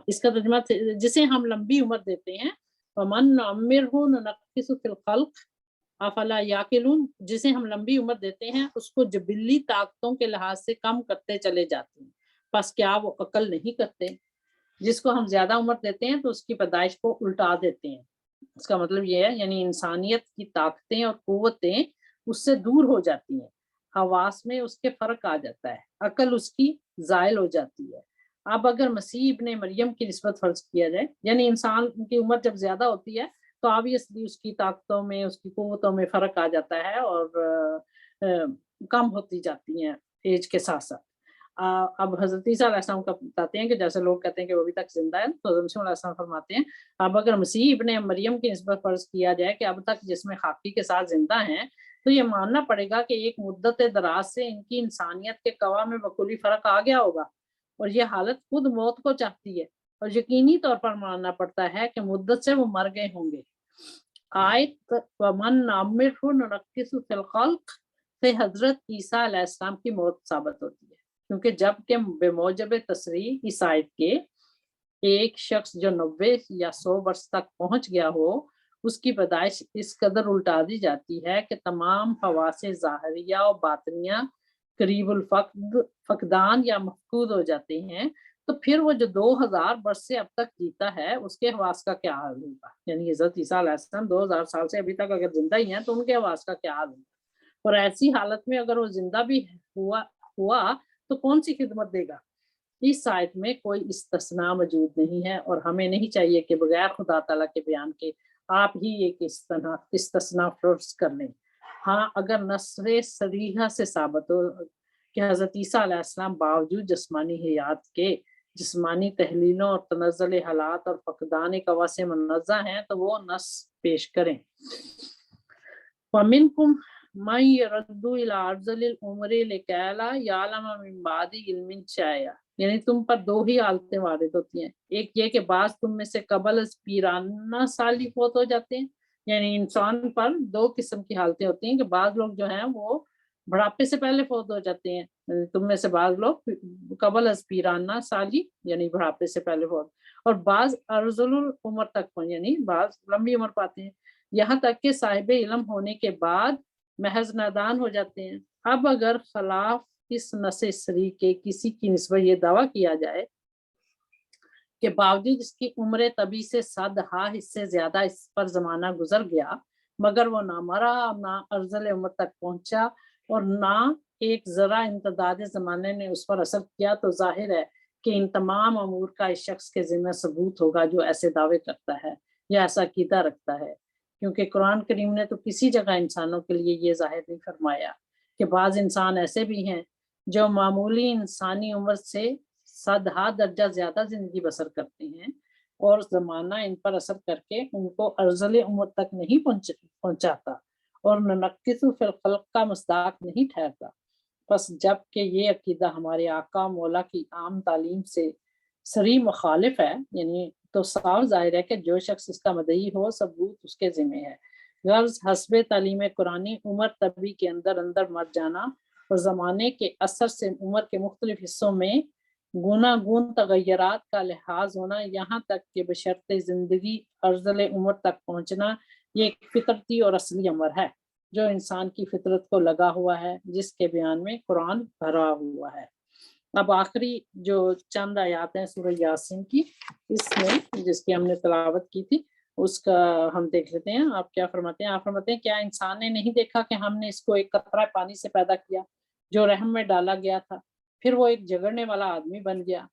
اس کا ترجمہ جسے ہم لمبی عمر دیتے ہیں، وَمَن نُعَمِّرْهُ نُنَكِّسْهُ فِي الْخَلْقِ أَفَلَا يَعْقِلُونَ، جسے ہم لمبی عمر دیتے ہیں اس کو جبلی طاقتوں کے لحاظ سے کم کرتے چلے جاتے ہیں، پس کیا وہ عقل نہیں کرتے؟ جس کو ہم زیادہ عمر دیتے ہیں تو اس کی پیدائش کو الٹا دیتے ہیں، اس کا مطلب یہ ہے یعنی انسانیت کی طاقتیں اور قوتیں اس سے دور ہو جاتی ہیں، حواس میں اس کے فرق آ جاتا ہے، عقل اس کی زائل ہو جاتی ہے۔ اب اگر مسیح ابن مریم کی نسبت فرض کیا جائے، یعنی انسان کی عمر جب زیادہ ہوتی ہے تو آبویسلی اس کی طاقتوں میں، اس کی قوتوں میں فرق آ جاتا ہے اور کم ہوتی جاتی ہیں ایج کے ساتھ ساتھ۔ اب حضرت عیسیٰ علیہ السلام کا بتاتے ہیں کہ جیسے لوگ کہتے ہیں کہ وہ ابھی تک زندہ ہے، تو حضرت علیہ السلام فرماتے ہیں اب اگر مسیح ابن مریم کی نسبت فرض کیا جائے کہ اب تک جسم خاکی کے ساتھ زندہ ہیں، تو یہ ماننا پڑے گا کہ ایک مدت دراز سے ان کی انسانیت کے قوا میں بکلی فرق آ گیا ہوگا، اور یہ حالت خود موت کو چاہتی ہے، اور یقینی طور پر ماننا پڑتا ہے کہ مدت سے وہ مر گئے ہوں گے۔ آیت وَمَن نَعَمِّرْهُ نُنَكِّسْهُ فِي الْخَلْقِ سے حضرت عیسیٰ علیہ السلام کی موت ثابت ہوتی ہے، کیونکہ جب کہ بموجب تصریح اس آیت کے ایک شخص جو 90 یا 100 برس تک پہنچ گیا ہو، اس کی پیدائش اس قدر الٹا دی جاتی ہے کہ تمام حواس ظاہریہ اور باطنیہ قریب فقدان یا مفقود ہو جاتے ہیں، تو پھر وہ جو 2000 برس سے اب تک جیتا ہے اس کے حواس کا کیا حال ہوگا؟ یعنی حضرت عیسیٰ علیہ السلام 2000 سال سے ابھی تک اگر زندہ ہی ہیں تو ان کے حواس کا کیا حال ہوگا؟ اور ایسی حالت میں اگر وہ زندہ بھی ہوا تو کون سی خدمت دے گا؟ اس آیت میں کوئی استثناء موجود نہیں ہے، اور ہمیں نہیں چاہیے کہ بغیر خدا تعالیٰ کے بیان کے آپ ہی ایک استثناء فرض کر لیں۔ ہاں، اگر نصر صریحہ سے ثابت ہو کہ حضرت عیسیٰ علیہ السلام باوجود جسمانی حیات کے جسمانی تحلیلوں اور تنزل حالات اور فقدان قوا سے منزہ ہیں، تو وہ نص پیش کریں۔ وَمِنْكُمْ مَنْ يَرَدُّ إِلَىٰ أَرْذَلِ الْعُمُرِ لِكَيْ لَا يَعْلَمَ مِنْ بَعْدِ عِلْمٍ شَيْئًا، یعنی تم پر دو ہی حالتیں وارد ہوتی ہیں، ایک یہ کہ بعض تم میں سے قبل از پیرانہ سالی فوت ہو جاتے ہیں، یعنی انسان پر دو قسم کی حالتیں ہوتی ہیں کہ بعض لوگ جو ہیں وہ بڑھاپے سے پہلے فوت ہو جاتے ہیں، تم میں سے بعض لوگ قبل از پیرانہ سالی یعنی بڑھاپے سے پہلے فوت، اور بعض ارذل العمر تک یعنی بعض لمبی عمر پاتے ہیں، یہاں تک کہ صاحب علم ہونے کے بعد محض نادان ہو جاتے ہیں۔ اب اگر خلاف اس نص صریح کے کسی کی نسبت یہ دعویٰ کیا جائے کہ باوجود اس کی عمر طبی سے 100 حص سے زیادہ اس پر زمانہ گزر گیا، مگر وہ نہ مرا، نہ ارذل عمر تک پہنچا، اور نہ ایک ذرا امتداد زمانے نے اس پر اثر کیا، تو ظاہر ہے کہ ان تمام امور کا اس شخص کے ذمہ ثبوت ہوگا جو ایسے دعوے کرتا ہے یا ایسا عقیدہ رکھتا ہے، کیونکہ قرآن کریم نے تو کسی جگہ انسانوں کے لیے یہ ظاہر نہیں فرمایا کہ بعض انسان ایسے بھی ہیں جو معمولی انسانی عمر سے 100 درجہ زیادہ زندگی بسر کرتے ہیں، اور زمانہ ان پر اثر کر کے ان کو ارذل عمر تک نہیں پہنچاتا، اور ننقص فی الخلق کا مصداق نہیں ٹھہرتا۔ بس جب کہ یہ عقیدہ ہمارے آقا مولا کی عام تعلیم سے صریح مخالف ہے، یعنی تو صاف ظاہر ہے کہ جو شخص اس کا مدعی ہو ثبوت اس کے ذمہ ہے۔ غرض حسب تعلیم قرآنی عمر طبی کے اندر اندر مر جانا اور زمانے کے اثر سے عمر کے مختلف حصوں میں گوناگون تغیرات کا لحاظ ہونا، یہاں تک کہ بشرط زندگی ارذل عمر تک پہنچنا، یہ ایک فطرتی اور اصلی امر ہے جو انسان کی فطرت کو لگا ہوا ہے، جس کے بیان میں قرآن بھرا ہوا ہے۔ اب آخری جو چند آیات ہیں سورہ یاسین کی، اس میں جس کی ہم نے تلاوت کی تھی اس کا ہم دیکھ لیتے ہیں۔ آپ کیا فرماتے ہیں؟ آپ فرماتے ہیں کیا انسان نے نہیں دیکھا کہ ہم نے اس کو ایک قطرہ پانی سے پیدا کیا جو رحم میں ڈالا گیا تھا، پھر وہ ایک جھگڑنے والا آدمی بن گیا،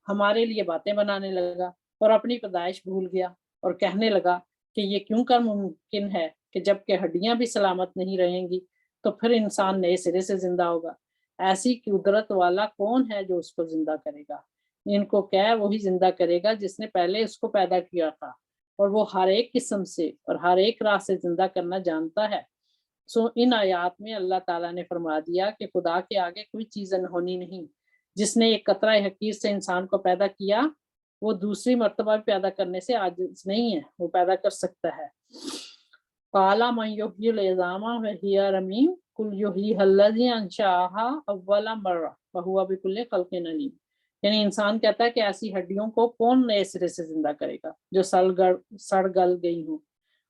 ہمارے لیے باتیں بنانے لگا اور اپنی پیدائش بھول گیا، اور کہنے لگا کہ یہ کیوں کر ممکن ہے کہ جب کہ ہڈیاں بھی سلامت نہیں رہیں گی تو پھر انسان نئے سرے سے زندہ ہوگا۔ ایسی قدرت والا کون ہے جو اس کو زندہ کرے گا؟ ان کو کہہ وہی زندہ کرے گا جس نے پہلے اس کو پیدا کیا تھا، اور وہ ہر ایک قسم سے اور ہر ایک راہ سے زندہ کرنا جانتا ہے۔ ان آیات میں اللہ تعالیٰ نے فرما دیا کہ خدا کے آگے کوئی چیز انہونی نہیں۔ جس نے ایک قطرہ حقیر سے انسان کو پیدا کیا، وہ دوسری مرتبہ پیدا کرنے سے عاجز نہیں ہے، وہ پیدا کر سکتا ہے۔ قَالَ مَنْ يُحْيِي الْعِظَامَ وَهِيَ رَمِيمٌ قُلْ يُحْيِيهَا الَّذِي أَنشَأَهَا أَوَّلَ مَرَّةٍ وَهُوَ بِكُلِّ خَلْقٍ عَلِيمٌ، یعنی انسان کہتا ہے کہ ایسی ہڈیوں کو کون نئے سرے سے زندہ کرے گا جو سڑ گل گئی ہوں؟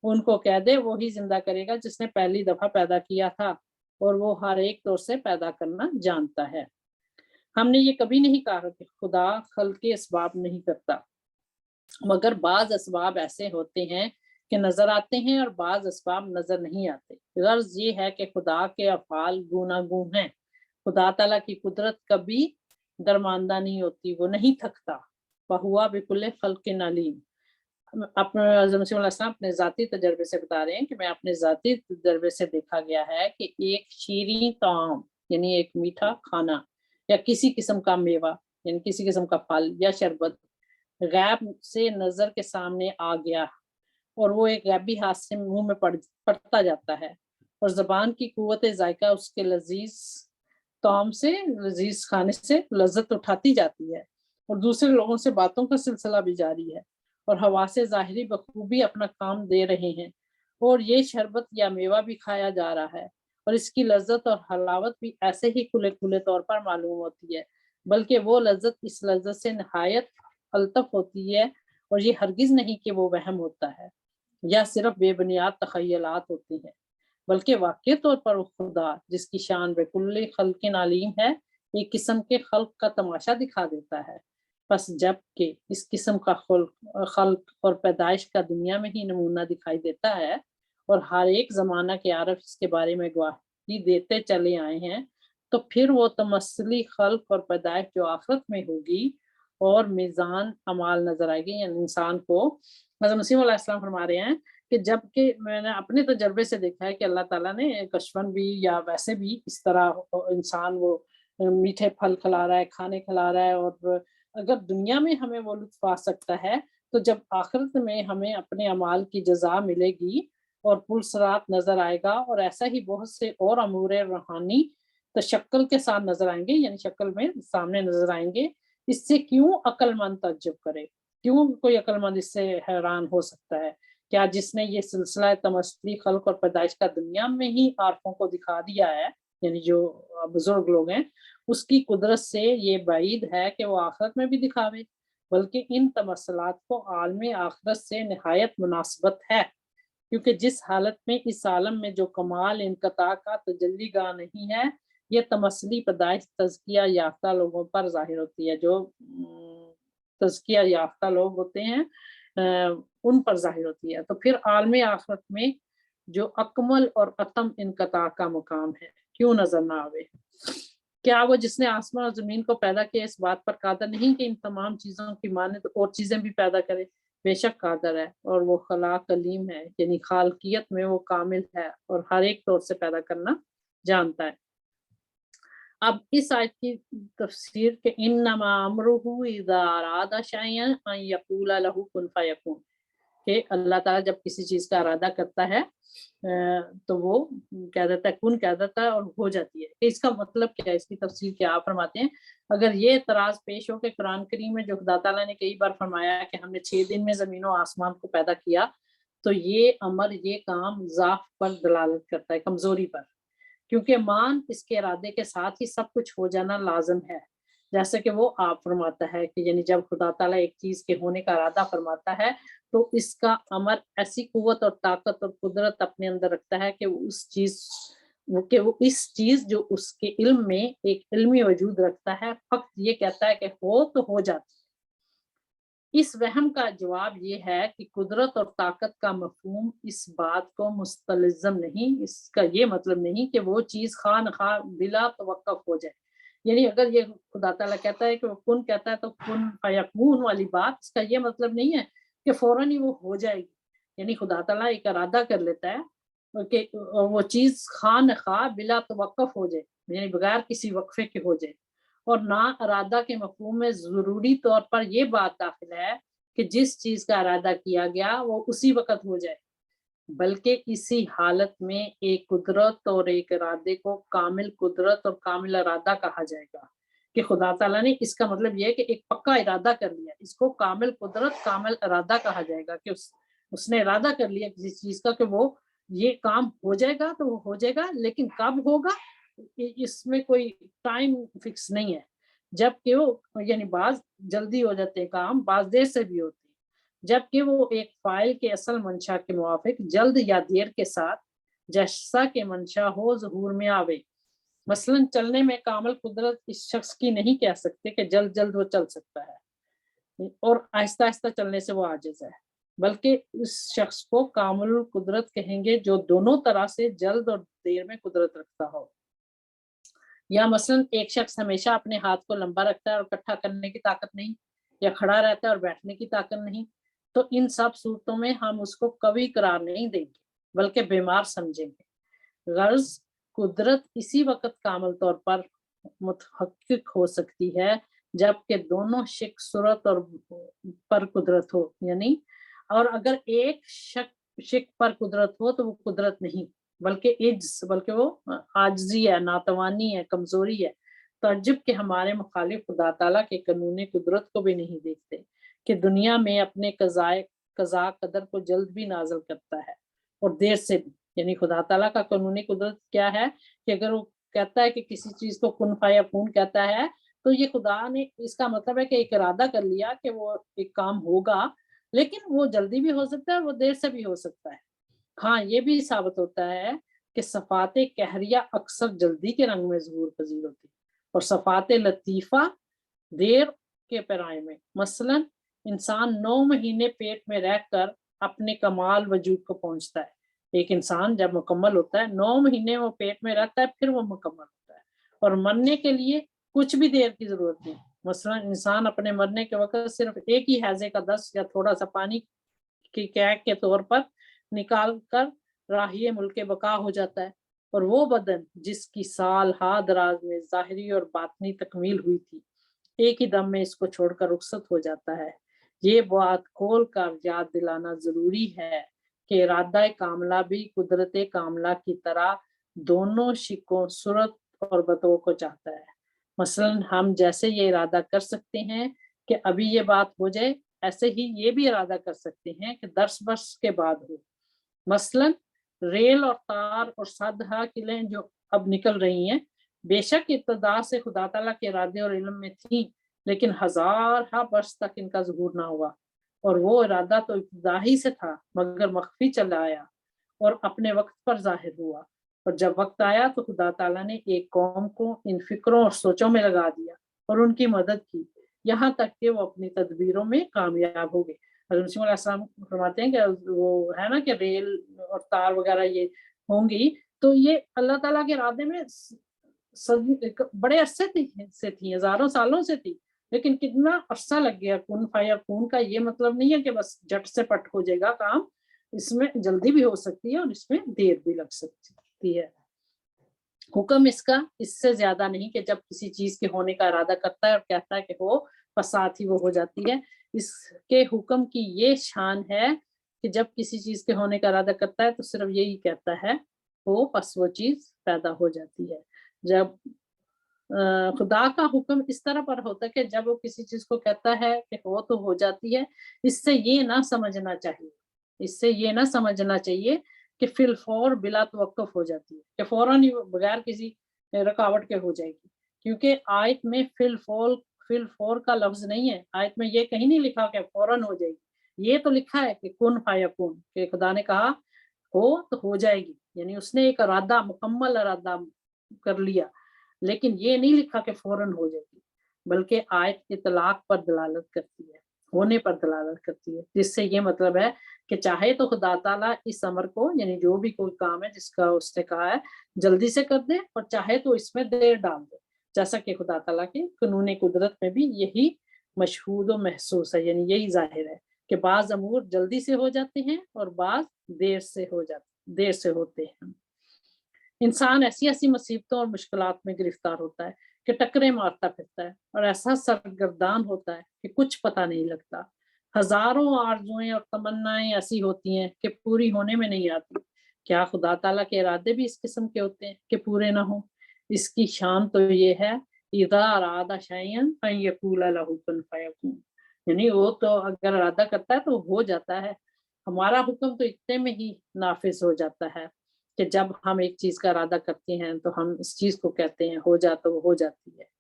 ان کو کہہ دے وہی زندہ کرے گا جس نے پہلی دفعہ پیدا کیا تھا، اور وہ ہر ایک طور سے پیدا کرنا جانتا ہے۔ ہم نے یہ کبھی نہیں کہا کہ خدا خلق کے اسباب نہیں کرتا، مگر بعض اسباب ایسے ہوتے ہیں کہ کہ نظر آتے ہیں اور بعض اسباب نظر نہیں آتے۔ غرض یہ ہے کہ خدا کے افعال گوناگون ہیں۔ خدا تعالیٰ کی قدرت کبھی درماندہ نہیں ہوتی، وہ نہیں تھکتا۔ وَهُوَ بِكُلِّ خَلْقٍ عَلِيمٌ۔ اپنے حضرت مسیح علیہ السلام اپنے ذاتی تجربے سے بتا رہے ہیں کہ میں اپنے ذاتی تجربے سے دیکھا گیا ہے کہ ایک شیریں طعام یعنی ایک میٹھا کھانا یا کسی قسم کا میوہ یعنی کسی قسم کا پھل یا شربت غیب سے نظر کے سامنے آ گیا اور وہ ایک غیبی ہاتھ سے منہ میں پڑتا جاتا ہے اور زبان کی قوت ذائقہ اس کے لذیذ طعام سے لذیذ کھانے سے لذت اٹھاتی جاتی ہے اور دوسرے لوگوں سے باتوں کا سلسلہ بھی جاری ہے اور حواس ظاہری بخوبی اپنا کام دے رہے ہیں اور یہ شربت یا میوہ بھی کھایا جا رہا ہے اور اس کی لذت اور حلاوت بھی ایسے ہی کھلے طور پر معلوم ہوتی ہے، بلکہ وہ لذت اس لذت سے نہایت الطف ہوتی ہے اور یہ ہرگز نہیں کہ وہ وہم ہوتا ہے یا صرف بے بنیاد تخیلات ہوتی ہیں، بلکہ واقعی طور پر وہ خدا جس کی شان بکل خلق علیم ہے ایک قسم کے خلق کا تماشا دکھا دیتا ہے۔ پس جب کہ اس قسم کا خلق اور پیدائش کا دنیا میں ہی نمونہ دکھائی دیتا ہے اور ہر ایک زمانہ کے عارف اس کے بارے میں گواہی دیتے چلے آئے ہیں، تو پھر وہ تمثلی خلق اور پیدائش جو آخرت میں ہوگی اور میزان اعمال نظر آئے گی، یعنی انسان کو حضرت مسیح علیہ السلام فرما رہے ہیں کہ جب کہ میں نے اپنے تجربے سے دیکھا ہے کہ اللہ تعالیٰ نے کشفن بھی یا ویسے بھی اس طرح انسان وہ میٹھے پھل کھلا رہا ہے، کھانے کھلا رہا ہے، اور اگر دنیا میں ہمیں وہ لطف آ سکتا ہے تو جب آخرت میں ہمیں اپنے اعمال کی جزا ملے گی اور پرسرات نظر آئے گا اور ایسا ہی بہت سے اور امور روحانی تشکل کے ساتھ نظر آئیں گے، یعنی شکل میں سامنے نظر آئیں گے، اس سے کیوں عقل مند تعجب کرے؟ کیوں کوئی عقل مند اس سے حیران ہو سکتا ہے؟ کیا جس نے یہ سلسلہ تمثلی خلق اور پیدائش کا دنیا میں ہی عارفوں کو دکھا دیا ہے، یعنی جو بزرگ لوگ ہیں، اس کی قدرت سے یہ بعید ہے کہ وہ آخرت میں بھی دکھاوے، بلکہ ان تمثلات کو عالم آخرت سے نہایت مناسبت ہے، کیونکہ جس حالت میں اس عالم میں جو کمال انقطاع کا تجلی گاہ نہیں ہے، یہ تمثلی پیدائش تزکیہ یافتہ لوگوں پر ظاہر ہوتی ہے، جو تزکیہ یافتہ لوگ ہوتے ہیں ان پر ظاہر ہوتی ہے، تو پھر عالم آخرت میں جو اکمل اور اتم انقطاع کا مقام ہے کیوں نظر نہ آوے؟ کیا وہ جس نے آسمان اور زمین کو پیدا کیا اس بات پر قادر نہیں کہ ان تمام چیزوں کی مانند اور چیزیں بھی پیدا کرے؟ بے شک قادر ہے، اور وہ خلاق علیم ہے، یعنی خالقیت میں وہ کامل ہے اور ہر ایک طور سے پیدا کرنا جانتا ہے۔ اب اس آیت کی تفسیر کہ انما امرہ اذا اراد شیئا ان یقول لہ کن فیکون، کہ اللہ تعالیٰ جب کسی چیز کا ارادہ کرتا ہے تو وہ کہہ دیتا ہے کن، کہہ دیتا ہے اور ہو جاتی ہے۔ کہ اس کا مطلب کیا ہے، اس کی تفسیر کیا آپ فرماتے ہیں؟ اگر یہ اعتراض پیش ہو کہ قرآن کریم میں جو خدا تعالیٰ نے کئی بار فرمایا کہ ہم نے 6 دن میں زمین و آسمان کو پیدا کیا، تو یہ امر، یہ کام ضعف پر دلالت کرتا ہے، کمزوری پر، کیونکہ مان اس کے ارادے کے ساتھ ہی سب کچھ ہو جانا لازم ہے، جیسے کہ وہ آپ فرماتا ہے کہ یعنی جب خدا تعالیٰ ایک چیز کے ہونے کا ارادہ فرماتا ہے تو اس کا امر ایسی قوت اور طاقت اور قدرت اپنے اندر رکھتا ہے کہ وہ اس چیز جو اس کے علم میں ایک علمی وجود رکھتا ہے، فقط یہ کہتا ہے کہ ہو تو ہو جاتی ہے۔ اس وہم کا جواب یہ ہے کہ قدرت اور طاقت کا مفہوم اس بات کو مستلزم نہیں، اس کا یہ مطلب نہیں کہ وہ چیز خواہ نخواہ بلا توقف ہو جائے، یعنی اگر یہ خدا تعالیٰ کہتا ہے کہ وہ کن کہتا ہے تو کن فیکون والی بات، اس کا یہ مطلب نہیں ہے کہ فوراً ہی وہ ہو جائے گی، یعنی خدا تعالیٰ ایک ارادہ کر لیتا ہے کہ وہ چیز خواہ نخواہ بلا توقف ہو جائے، یعنی بغیر کسی وقفے کے ہو جائے، اور نہ ارادہ کے مفہوم میں ضروری طور پر یہ بات داخل ہے کہ جس چیز کا ارادہ کیا گیا وہ اسی وقت ہو جائے، بلکہ اسی حالت میں ایک قدرت اور ایک ارادے کو کامل قدرت اور کامل ارادہ کہا جائے گا، کہ خدا تعالیٰ نے، اس کا مطلب یہ ہے کہ ایک پکا ارادہ کر لیا، اس کو کامل قدرت کامل ارادہ کہا جائے گا، کہ اس نے ارادہ کر لیا کسی چیز کا کہ وہ یہ کام ہو جائے گا تو وہ ہو جائے گا، لیکن کب ہوگا اس میں کوئی ٹائم فکس نہیں ہے، جبکہ وہ یعنی بعض جلدی ہو جاتے ہیں کام، بعض دیر سے بھی ہوتے ہیں، جبکہ وہ ایک فائل کے اصل منشا کے موافق جلد یا دیر کے ساتھ جیسا کہ منشا ہو ظہور میں آوے۔ مثلا چلنے میں کامل قدرت اس شخص کی نہیں کہہ سکتے کہ جلد جلد وہ چل سکتا ہے اور آہستہ آہستہ چلنے سے وہ عاجز ہے، بلکہ اس شخص کو کامل قدرت کہیں گے جو دونوں طرح سے جلد اور دیر میں قدرت رکھتا ہو۔ یا مثلا ایک شخص ہمیشہ اپنے ہاتھ کو لمبا رکھتا ہے اور اکٹھا کرنے کی طاقت نہیں، یا کھڑا رہتا ہے اور بیٹھنے کی طاقت نہیں، تو ان سب صورتوں میں ہم اس کو قوی قرار نہیں دیں گے بلکہ بیمار سمجھیں گے۔ غرض قدرت اسی وقت کامل طور پر متحقق ہو سکتی ہے جب کہ دونوں شک صورت اور پر قدرت ہو، یعنی اور اگر ایک شک پر قدرت ہو تو وہ قدرت نہیں بلکہ وہ عاجزی ہے، ناتوانی ہے، کمزوری ہے۔ تعجب کہ ہمارے مخالف خدا تعالیٰ کے قانون قدرت کو بھی نہیں دیکھتے کہ دنیا میں اپنے قضاء قدر کو جلد بھی نازل کرتا ہے اور دیر سے بھی۔ یعنی خدا تعالیٰ کا قانون قدرت کیا ہے کہ اگر وہ کہتا ہے کہ کسی چیز کو کن فیکون کہتا ہے تو یہ خدا نے، اس کا مطلب ہے کہ ایک ارادہ کر لیا کہ وہ ایک کام ہوگا، لیکن وہ جلدی بھی ہو سکتا ہے، وہ دیر سے بھی ہو سکتا ہے۔ ہاں یہ بھی ثابت ہوتا ہے کہ صفات قہریہ اکثر جلدی کے رنگ میں ظہور پذیر ہوتی اور صفات لطیفہ دیر کے پیرائے میں۔ مثلا انسان 9 مہینے پیٹ میں رہ کر اپنے کمال وجود کو پہنچتا ہے۔ ایک انسان جب مکمل ہوتا ہے 9 مہینے وہ پیٹ میں رہتا ہے، پھر وہ مکمل ہوتا ہے، اور مرنے کے لیے کچھ بھی دیر کی ضرورت نہیں۔ مثلا انسان اپنے مرنے کے وقت صرف ایک ہی ہیضے کا دست یا تھوڑا سا پانی کی کیک کے طور پر نکال کر راہی ملک بقا ہو جاتا ہے، اور وہ بدن جس کی سال ہا دراز میں ظاہری اور باطنی تکمیل ہوئی تھی ایک ہی دم میں اس کو چھوڑ کر رخصت ہو جاتا ہے۔ یہ بات کھول کر یاد دلانا ضروری ہے کہ ارادہ کاملہ بھی قدرت کاملہ کی طرح دونوں شکوں صورت اور بتو کو چاہتا ہے۔ مثلا ہم جیسے یہ ارادہ کر سکتے ہیں کہ ابھی یہ بات ہو جائے، ایسے ہی یہ بھی ارادہ کر سکتے ہیں کہ 10 برس کے بعد ہو۔ مثلا ریل اور تار اور سادہ قلعیں جو اب نکل رہی ہیں، بے شک ابتدا سے خدا تعالیٰ کے ارادے اور علم میں تھیں، لیکن ہزارہ برس تک ان کا ظہور نہ ہوا، اور وہ ارادہ تو ابتدا ہی سے تھا مگر مخفی چلا آیا اور اپنے وقت پر ظاہر ہوا، اور جب وقت آیا تو خدا تعالیٰ نے ایک قوم کو ان فکروں اور سوچوں میں لگا دیا اور ان کی مدد کی، یہاں تک کہ وہ اپنی تدبیروں میں کامیاب ہو گئے۔ حضرت مسیح علیہ السلام فرماتے ہیں کہ وہ ہے نا کہ ریل اور تار وغیرہ یہ ہوں گی، تو یہ اللہ تعالیٰ کے ارادے میں بڑے عرصے سے تھی، ہزاروں سالوں سے تھی، لیکن کتنا عرصہ لگ گیا۔ کن فیکون کا یہ مطلب نہیں ہے کہ بس جٹ سے پٹ ہو جائے گا کام، اس میں جلدی بھی ہو سکتی ہے اور اس میں دیر بھی لگ سکتی ہے۔ حکم اس کا اس سے زیادہ نہیں کہ جب کسی چیز کے ہونے کا ارادہ کرتا ہے اور کہتا ہے کہ ہو، بس ساتھ ہی وہ ہو جاتی ہے۔ اس کے حکم کی یہ شان ہے کہ جب کسی چیز کے ہونے کا ارادہ کرتا ہے تو صرف یہی کہتا ہے ہو، بس وہ چیز پیدا ہو جاتی ہے۔ جب خدا کا حکم اس طرح پر ہوتا ہے کہ جب وہ کسی چیز کو کہتا ہے کہ ہو تو ہو جاتی ہے، اس سے یہ نہ سمجھنا چاہیے کہ فی الفور بلا توقف ہو جاتی ہے، کہ فوراً ہی بغیر کسی رکاوٹ کے ہو جائے گی، کیونکہ آیت میں فی الفور کا لفظ نہیں ہے۔ آیت میں یہ کہیں نہیں لکھا کہ فوراً ہو جائے گی، یہ تو لکھا ہے کہ کن فیکون، کہ خدا نے کہا ہو تو ہو جائے گی، یعنی اس نے ایک ارادہ، مکمل ارادہ کر لیا، لیکن یہ نہیں لکھا کہ فوراً ہو جائے گی، بلکہ آیت اطلاق پر دلالت کرتی ہے، ہونے پر دلالت کرتی ہے، جس سے یہ مطلب ہے کہ چاہے تو خدا تعالیٰ اس امر کو، یعنی جو بھی کوئی کام ہے جس کا اس نے کہا ہے، جلدی سے کر دے، اور چاہے تو اس میں دیر ڈال دے، جیسا کہ خدا تعالیٰ کے قانون قدرت میں بھی یہی مشہود و محسوس ہے، یعنی یہی ظاہر ہے کہ بعض امور جلدی سے ہو جاتے ہیں اور بعض دیر سے ہوتے ہیں۔ انسان ایسی مصیبتوں اور مشکلات میں گرفتار ہوتا ہے کہ ٹکرے مارتا پھرتا ہے اور ایسا سرگردان ہوتا ہے کہ کچھ پتہ نہیں لگتا۔ ہزاروں آرزوئیں اور تمنائیں ایسی ہوتی ہیں کہ پوری ہونے میں نہیں آتی۔ کیا خدا تعالیٰ کے ارادے بھی اس قسم کے ہوتے ہیں کہ پورے نہ ہوں؟ اس کی شان تو یہ ہے اذا اراد شیئا ان یقول له کن فیکون، یعنی وہ تو اگر ارادہ کرتا ہے تو ہو جاتا ہے۔ ہمارا حکم تو اتنے میں ہی نافذ ہو جاتا ہے کہ جب ہم ایک چیز کا ارادہ کرتے ہیں تو ہم اس چیز کو کہتے ہیں ہو جاتا، وہ ہو جاتی ہے۔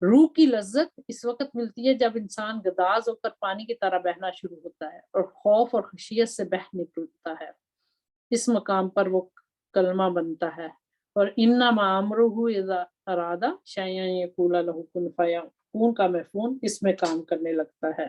روح کی لذت اس وقت ملتی ہے جب انسان گداز ہو کر پانی کی طرح بہنا شروع ہوتا ہے اور خوف اور خشیت سے بہہ نکلتا ہے، اس مقام پر وہ کلمہ بنتا ہے، اور انما امرہ اذا اراد شیئا یقول له کن فیکون کا مفہوم اس میں کام کرنے لگتا ہے۔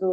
2